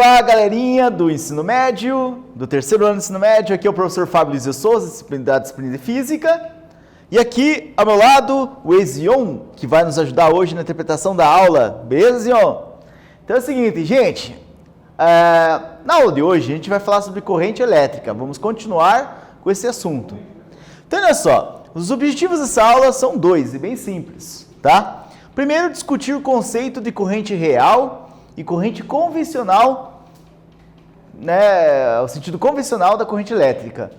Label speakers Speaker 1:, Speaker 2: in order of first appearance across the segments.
Speaker 1: Olá, galerinha do ensino médio, do terceiro ano do ensino médio. Aqui é o professor Fábio Luiz de Souza, da disciplina de Física. E aqui, ao meu lado, o Ezion, que vai nos ajudar hoje na interpretação da aula. Beleza, Ezion? Então é o seguinte, gente. Na aula de hoje, a gente vai falar sobre corrente elétrica. Vamos continuar com esse assunto. Então, olha só. Os objetivos dessa aula são dois, e bem simples, tá? Primeiro, discutir o conceito de corrente real e corrente convencional, né, o sentido convencional da corrente elétrica.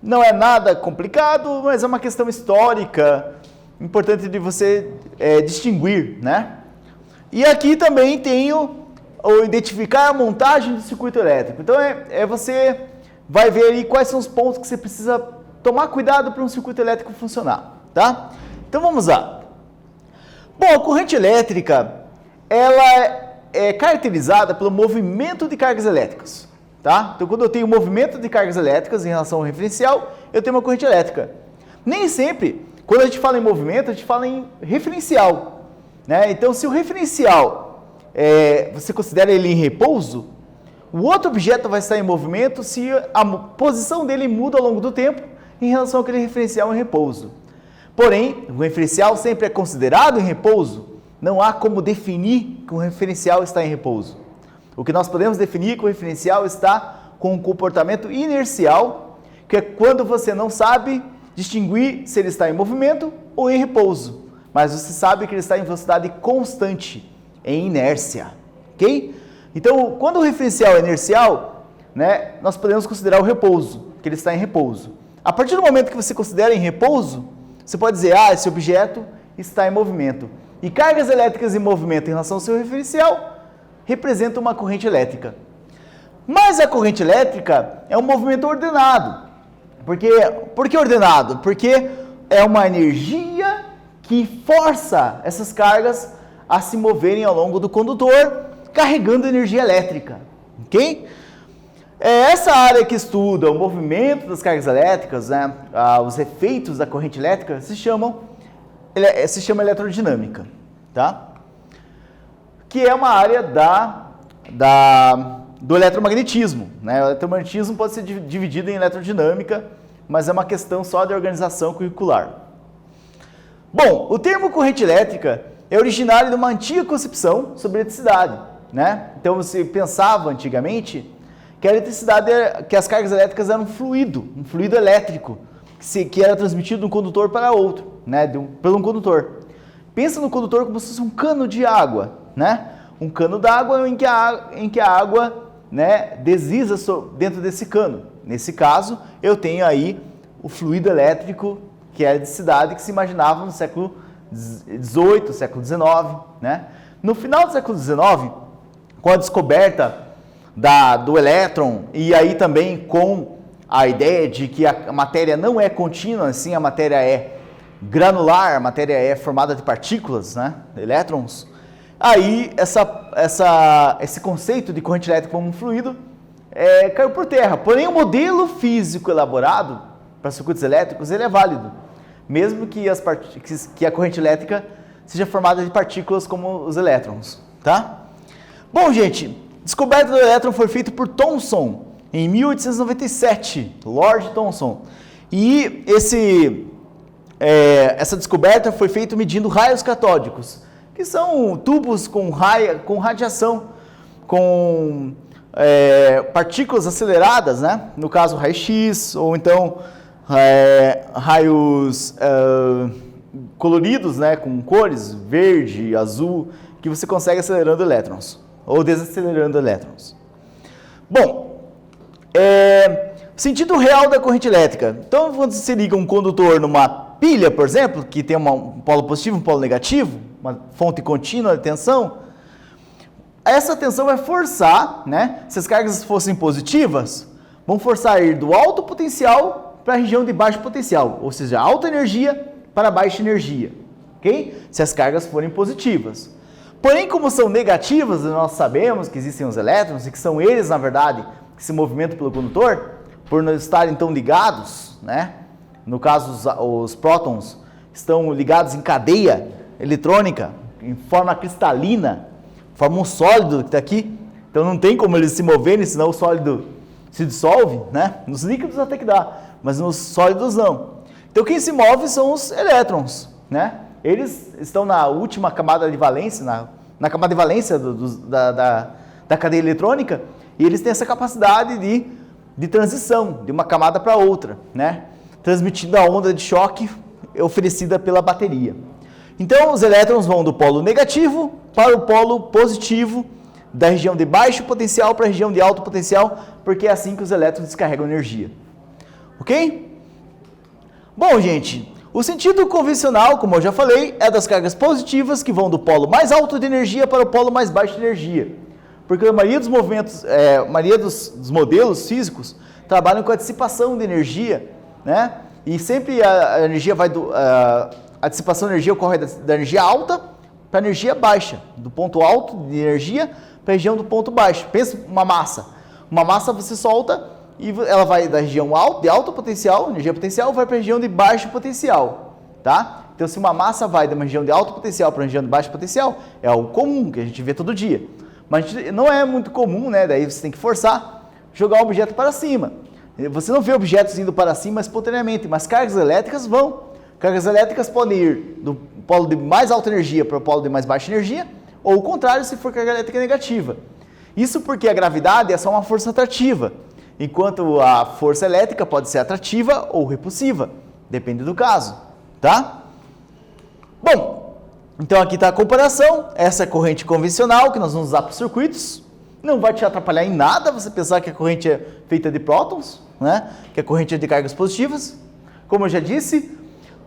Speaker 1: Não é nada complicado, mas é uma questão histórica, importante de você distinguir, né? E aqui também tenho o identificar a montagem do circuito elétrico. Então você vai ver aí quais são os pontos que você precisa tomar cuidado para um circuito elétrico funcionar, tá? Então vamos lá. Bom, a corrente elétrica, ela é caracterizada pelo movimento de cargas elétricas, tá? Então, quando eu tenho movimento de cargas elétricas em relação ao referencial, eu tenho uma corrente elétrica. Nem sempre, quando a gente fala em movimento, a gente fala em referencial, né? Então, se o referencial, você considera ele em repouso, o outro objeto vai estar em movimento se a posição dele muda ao longo do tempo em relação àquele referencial em repouso. Porém, o referencial sempre é considerado em repouso. Não há como definir que o referencial está em repouso. O que nós podemos definir é que o referencial está com um comportamento inercial, que é quando você não sabe distinguir se ele está em movimento ou em repouso, mas você sabe que ele está em velocidade constante, em inércia, ok? Então, quando o referencial é inercial, né, nós podemos considerar o repouso, que ele está em repouso. A partir do momento que você considera em repouso, você pode dizer, esse objeto está em movimento. E cargas elétricas em movimento em relação ao seu referencial representam uma corrente elétrica. Mas a corrente elétrica é um movimento ordenado. Por que ordenado? Porque é uma energia que força essas cargas a se moverem ao longo do condutor, carregando energia elétrica. Ok? Essa área que estuda o movimento das cargas elétricas, né, os efeitos da corrente elétrica, se chama eletrodinâmica, tá? Que é uma área do eletromagnetismo, né? O eletromagnetismo pode ser dividido em eletrodinâmica, mas é uma questão só de organização curricular. Bom, o termo corrente elétrica é originário de uma antiga concepção sobre eletricidade, né? Então você pensava antigamente que a eletricidade, que as cargas elétricas eram um fluido elétrico, que era transmitido de um condutor para outro, né, por um condutor. Pensa no condutor como se fosse um cano de água, né? Um cano d'água em que a água, né, desliza dentro desse cano. Nesse caso, eu tenho aí o fluido elétrico, que é a eletricidade que se imaginava no século XVIII, século XIX, né? No final do século XIX, com a descoberta do elétron e aí também com a ideia de que a matéria não é contínua, assim, a matéria é granular, a matéria é formada de partículas, né, elétrons, aí esse conceito de corrente elétrica como um fluido caiu por terra. Porém, o modelo físico elaborado para circuitos elétricos ele é válido, mesmo que a corrente elétrica seja formada de partículas como os elétrons, tá? Bom, gente, a descoberta do elétron foi feita por Thomson em 1897, Lord Thomson. E essa descoberta foi feita medindo raios catódicos, que são tubos com radiação, com partículas aceleradas, né? No caso, raio-x, ou então raios coloridos, né? Com cores verde, azul, que você consegue acelerando elétrons, ou desacelerando elétrons. Bom, sentido real da corrente elétrica. Então, quando você liga um condutor numa pilha, por exemplo, que tem um polo positivo e um polo negativo, uma fonte contínua de tensão, essa tensão vai forçar, né? Se as cargas fossem positivas, vão forçar a ir do alto potencial para a região de baixo potencial, ou seja, alta energia para baixa energia, ok? Se as cargas forem positivas. Porém, como são negativas, nós sabemos que existem os elétrons e que são eles, na verdade, que se movimentam pelo condutor, por não estarem tão ligados, né? No caso, os prótons estão ligados em cadeia eletrônica, em forma cristalina, forma um sólido que está aqui. Então não tem como eles se moverem, senão o sólido se dissolve, né? Nos líquidos até que dá, mas nos sólidos não. Então quem se move são os elétrons, né? Eles estão na última camada de valência, na camada de valência da cadeia eletrônica, e eles têm essa capacidade de transição de uma camada para outra, né? Transmitindo a onda de choque oferecida pela bateria. Então os elétrons vão do polo negativo para o polo positivo, da região de baixo potencial para a região de alto potencial, porque é assim que os elétrons descarregam energia. Ok? Bom, gente, o sentido convencional, como eu já falei, é das cargas positivas que vão do polo mais alto de energia para o polo mais baixo de energia. Porque a maioria dos movimentos, a maioria dos modelos físicos trabalham com a dissipação de energia, né? E sempre a energia vai a dissipação de energia ocorre da energia alta para a energia baixa, do ponto alto de energia para a região do ponto baixo. Pensa uma massa. Uma massa você solta e ela vai da região de alto potencial, energia potencial, vai para a região de baixo potencial, tá? Então se uma massa vai de uma região de alto potencial para uma região de baixo potencial, é algo comum que a gente vê todo dia. Mas não é muito comum, né? Daí você tem que forçar, jogar o objeto para cima. Você não vê objetos indo para cima espontaneamente, mas cargas elétricas vão. Cargas elétricas podem ir do polo de mais alta energia para o polo de mais baixa energia, ou o contrário, se for carga elétrica negativa. Isso porque a gravidade é só uma força atrativa, enquanto a força elétrica pode ser atrativa ou repulsiva, depende do caso, tá? Bom, então aqui está a comparação, essa é a corrente convencional que nós vamos usar para os circuitos, não vai te atrapalhar em nada você pensar que a corrente é feita de prótons, né? Que a corrente é de cargas positivas. Como eu já disse,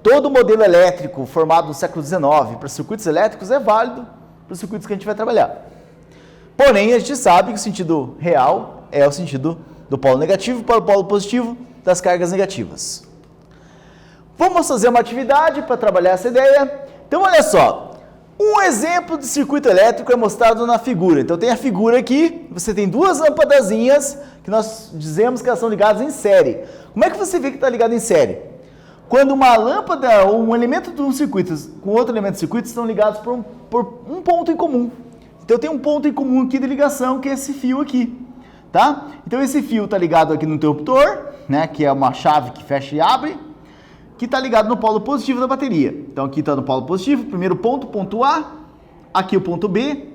Speaker 1: todo modelo elétrico formado no século XIX para circuitos elétricos é válido para os circuitos que a gente vai trabalhar. Porém, a gente sabe que o sentido real é o sentido do polo negativo para o polo positivo das cargas negativas. Vamos fazer uma atividade para trabalhar essa ideia. Então, olha só. Um exemplo de circuito elétrico é mostrado na figura. Então tem a figura aqui, você tem duas lâmpadazinhas que nós dizemos que elas são ligadas em série. Como é que você vê que está ligado em série? Quando uma lâmpada ou um elemento de um circuito com outro elemento do circuito estão ligados por um ponto em comum. Então tem um ponto em comum aqui de ligação, que é esse fio aqui, tá? Então esse fio está ligado aqui no interruptor, né, que é uma chave que fecha e abre, que está ligado no polo positivo da bateria. Então aqui está no polo positivo, primeiro ponto A, aqui o ponto B,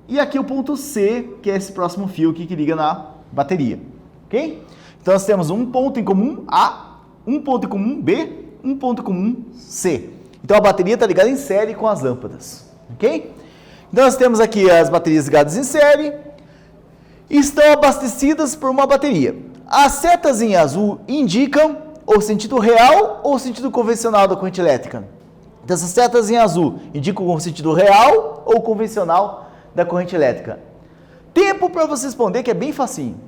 Speaker 1: e aqui o ponto C, que é esse próximo fio aqui que liga na bateria, ok? Então nós temos um ponto em comum A, um ponto em comum B, um ponto em comum C. Então a bateria está ligada em série com as lâmpadas, ok? Então nós temos aqui as baterias ligadas em série, e estão abastecidas por uma bateria. As setas em azul indicam o sentido real ou o sentido convencional da corrente elétrica? Então, essas setas em azul indicam o sentido real ou convencional da corrente elétrica? Tempo para você responder, que é bem facinho.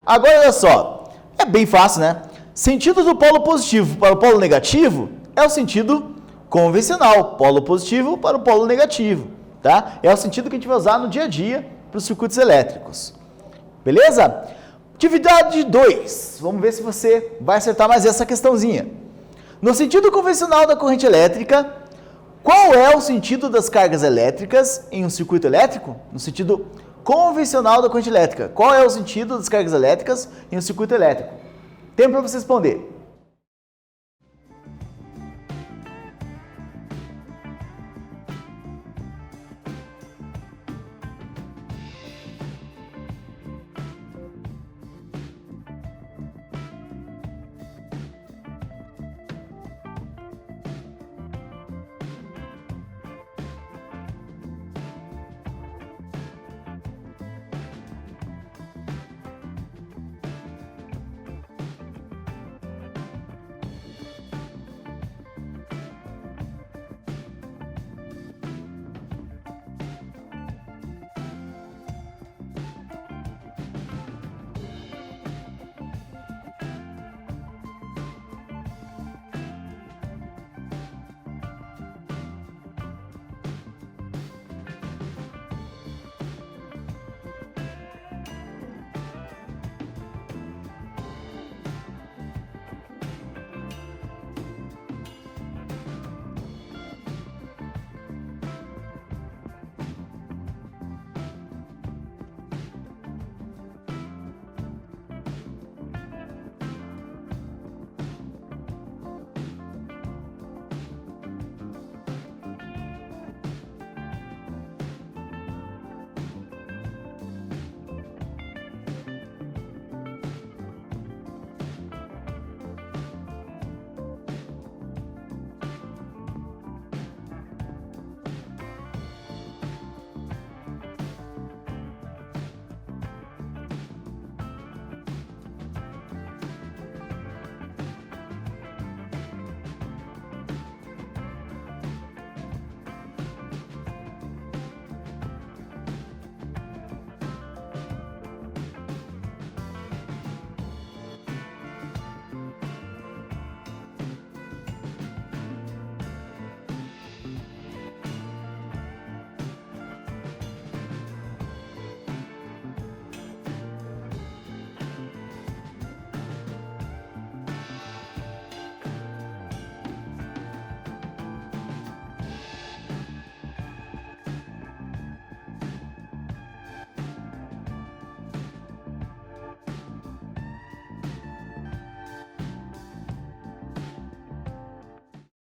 Speaker 1: Agora, olha só, é bem fácil, né? Sentido do polo positivo para o polo negativo é o sentido convencional, polo positivo para o polo negativo, tá? É o sentido que a gente vai usar no dia a dia para os circuitos elétricos. Beleza? Atividade 2. Vamos ver se você vai acertar mais essa questãozinha. No sentido convencional da corrente elétrica, qual é o sentido das cargas elétricas em um circuito elétrico? No sentido convencional da corrente elétrica, qual é o sentido das cargas elétricas em um circuito elétrico? Tempo para você responder.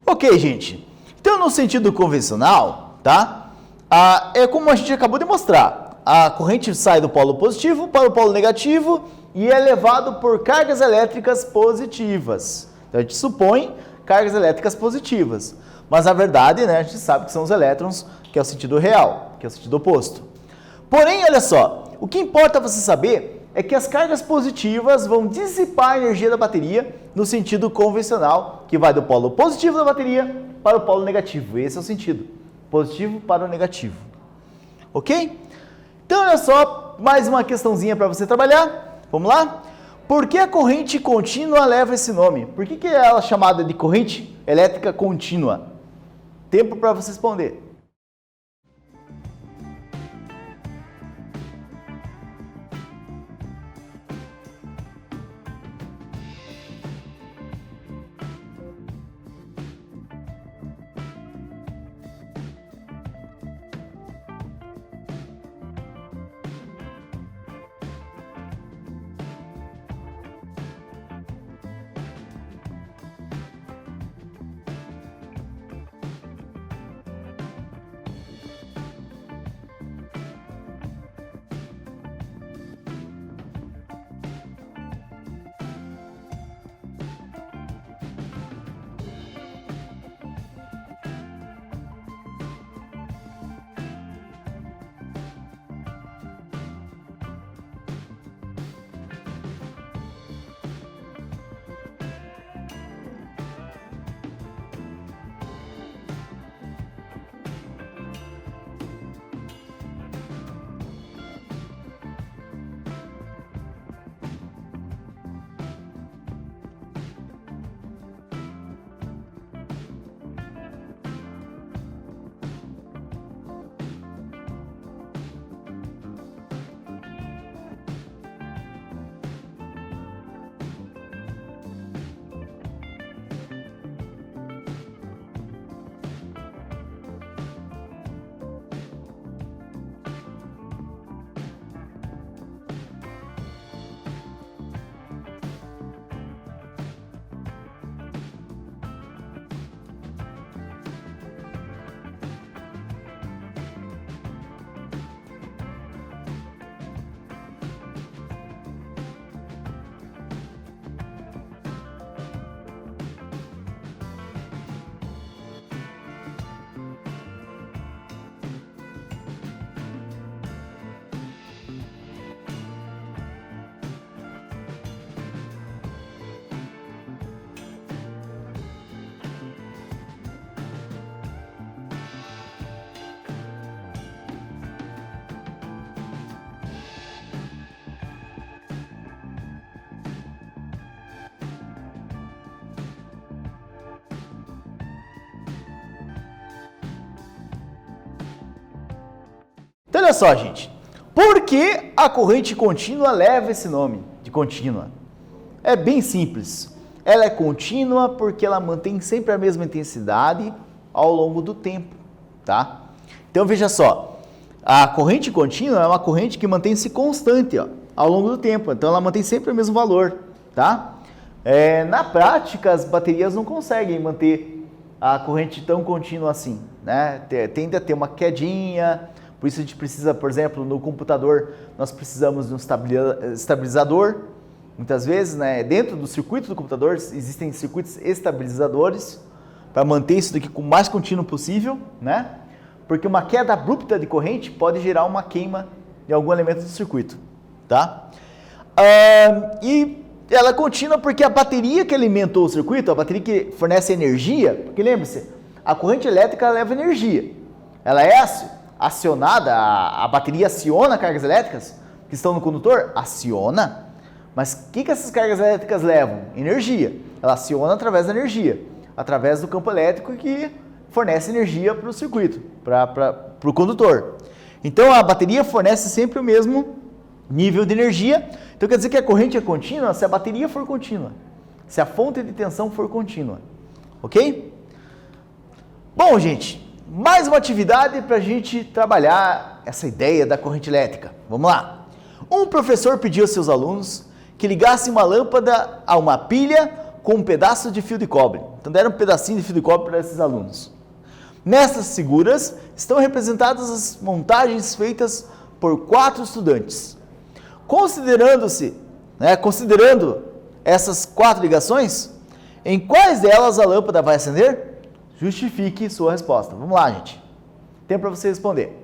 Speaker 1: Ok, gente. Então, no sentido convencional, tá? É como a gente acabou de mostrar. A corrente sai do polo positivo para o polo negativo e é levado por cargas elétricas positivas. Então, a gente supõe cargas elétricas positivas. Mas, na verdade, né, a gente sabe que são os elétrons, que é o sentido real, que é o sentido oposto. Porém, olha só, o que importa você saber é que as cargas positivas vão dissipar a energia da bateria no sentido convencional, que vai do polo positivo da bateria para o polo negativo. Esse é o sentido, positivo para o negativo. Ok? Então, olha só, mais uma questãozinha para você trabalhar. Vamos lá? Por que a corrente contínua leva esse nome? Por que ela é chamada de corrente elétrica contínua? Tempo para você responder. olha só, gente. Por que a corrente contínua leva esse nome de contínua? É bem simples. Ela é contínua porque ela mantém sempre a mesma intensidade ao longo do tempo, tá? Então veja só, a corrente contínua é uma corrente que mantém-se constante, ó, ao longo do tempo. Então ela mantém sempre o mesmo valor, tá? Na prática, as baterias não conseguem manter a corrente tão contínua assim, né? Tende a ter uma quedinha. Por isso a gente precisa, por exemplo, no computador, nós precisamos de um estabilizador. Muitas vezes, né, dentro do circuito do computador, existem circuitos estabilizadores para manter isso daqui o mais contínuo possível, né? Porque uma queda abrupta de corrente pode gerar uma queima de algum elemento do circuito, tá? E ela é contínua porque a bateria que alimentou o circuito, a bateria que fornece energia, porque lembre-se, a corrente elétrica leva energia. Ela é acionada, a bateria aciona cargas elétricas que estão no condutor? Aciona. Mas o que essas cargas elétricas levam? Energia. Ela aciona através da energia, através do campo elétrico que fornece energia para o circuito, para o condutor. Então a bateria fornece sempre o mesmo nível de energia. Então quer dizer que a corrente é contínua se a bateria for contínua, se a fonte de tensão for contínua. Ok? Bom, gente, mais uma atividade para a gente trabalhar essa ideia da corrente elétrica. Vamos lá. Um professor pediu aos seus alunos que ligassem uma lâmpada a uma pilha com um pedaço de fio de cobre. Então deram um pedacinho de fio de cobre para esses alunos. Nessas figuras estão representadas as montagens feitas por 4 estudantes. Considerando essas 4 ligações, em quais delas a lâmpada vai acender? Justifique sua resposta. Vamos lá, gente. Tempo para você responder.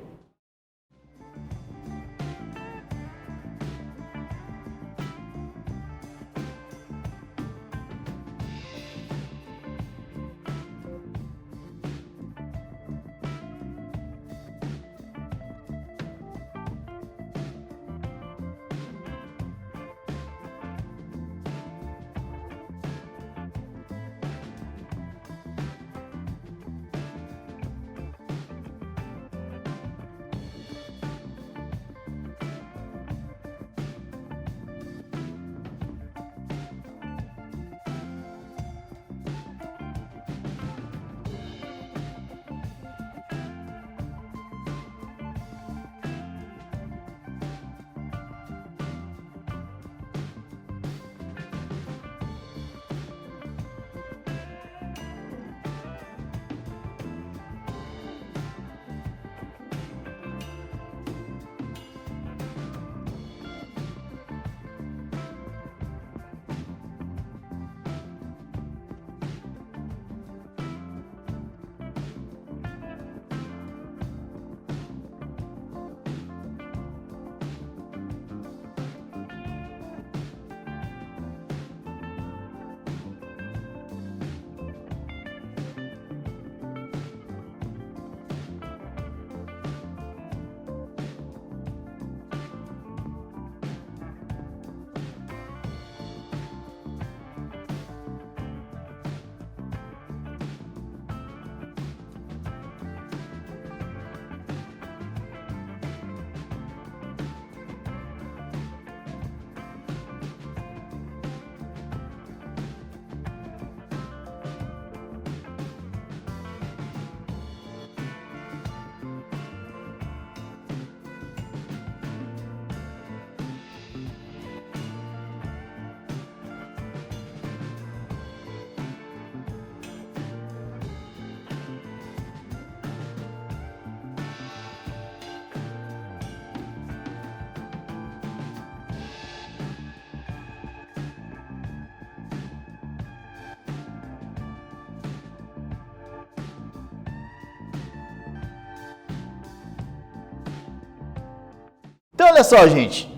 Speaker 1: Então, olha só, gente.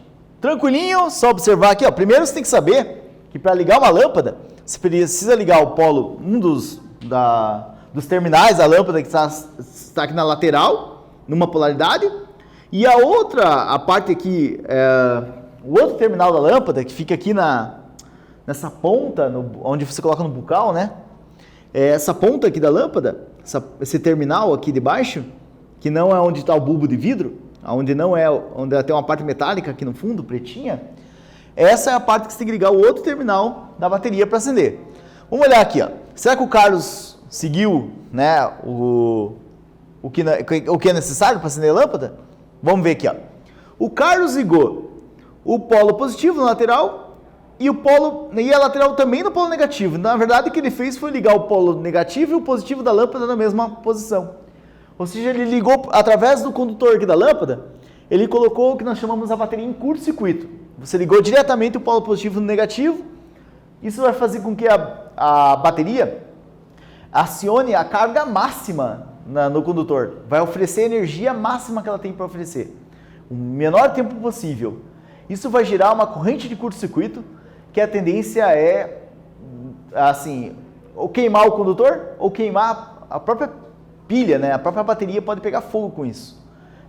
Speaker 1: Tranquilinho, só observar aqui, ó. Primeiro você tem que saber que para ligar uma lâmpada, você precisa ligar o polo, um dos terminais da lâmpada que está aqui na lateral, numa polaridade, e a outra, a parte aqui, o outro terminal da lâmpada, que fica aqui nessa ponta, onde você coloca no bucal, né? Essa ponta aqui da lâmpada, esse terminal aqui de baixo, que não é onde está o bulbo de vidro, onde não é, onde ela tem uma parte metálica aqui no fundo, pretinha, essa é a parte que você tem que ligar o outro terminal da bateria para acender. Vamos olhar aqui, ó. Será que o Carlos seguiu, né, o que é necessário para acender a lâmpada? Vamos ver aqui, ó. O Carlos ligou o polo positivo no lateral e a lateral também no polo negativo. Na verdade, o que ele fez foi ligar o polo negativo e o positivo da lâmpada na mesma posição. Ou seja, ele ligou através do condutor aqui da lâmpada, ele colocou o que nós chamamos a bateria em curto-circuito. Você ligou diretamente o polo positivo no negativo. Isso vai fazer com que a bateria acione a carga máxima no condutor. Vai oferecer a energia máxima que ela tem para oferecer. O menor tempo possível. Isso vai gerar uma corrente de curto-circuito, que a tendência é, assim, ou queimar o condutor, ou queimar a própria pilha, né? A própria bateria pode pegar fogo com isso.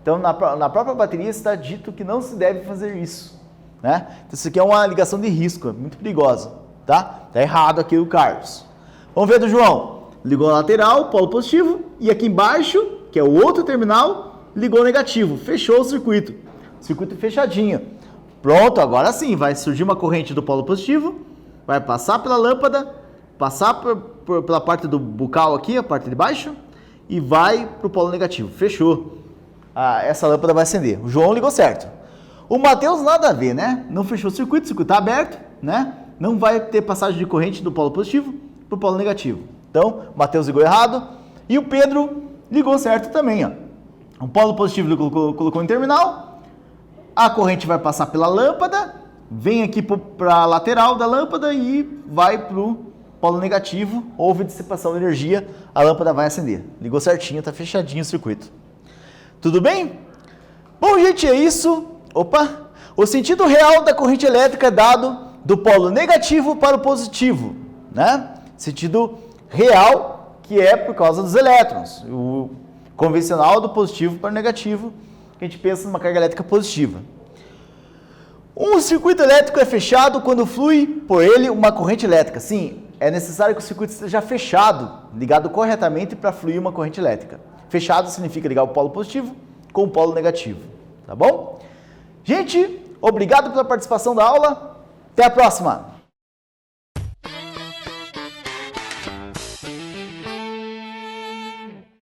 Speaker 1: Então, na própria bateria está dito que não se deve fazer isso, né? Então, isso aqui é uma ligação de risco, é muito perigosa, tá? Tá errado aqui o Carlos. Vamos ver do João. Ligou a lateral, polo positivo, e aqui embaixo, que é o outro terminal, ligou o negativo, fechou o circuito. Circuito fechadinho. Pronto, agora sim, vai surgir uma corrente do polo positivo, vai passar pela lâmpada, passar pela parte do bucal aqui, a parte de baixo, e vai para o polo negativo. Fechou. Essa lâmpada vai acender. O João ligou certo. O Matheus nada a ver, né? Não fechou o circuito está aberto, né? Não vai ter passagem de corrente do polo positivo para o polo negativo. Então, o Matheus ligou errado e o Pedro ligou certo também, ó. O polo positivo ele colocou em terminal, a corrente vai passar pela lâmpada, vem aqui para a lateral da lâmpada e vai para o polo negativo, houve dissipação de energia, a lâmpada vai acender. Ligou certinho, está fechadinho o circuito. Tudo bem? Bom, gente, é isso. Opa! O sentido real da corrente elétrica é dado do polo negativo para o positivo, né? Sentido real, que é por causa dos elétrons. O convencional do positivo para o negativo, que a gente pensa numa carga elétrica positiva. Um circuito elétrico é fechado quando flui por ele uma corrente elétrica. Sim, é necessário que o circuito esteja fechado, ligado corretamente para fluir uma corrente elétrica. Fechado significa ligar o polo positivo com o polo negativo, tá bom? Gente, obrigado pela participação da aula. Até a próxima!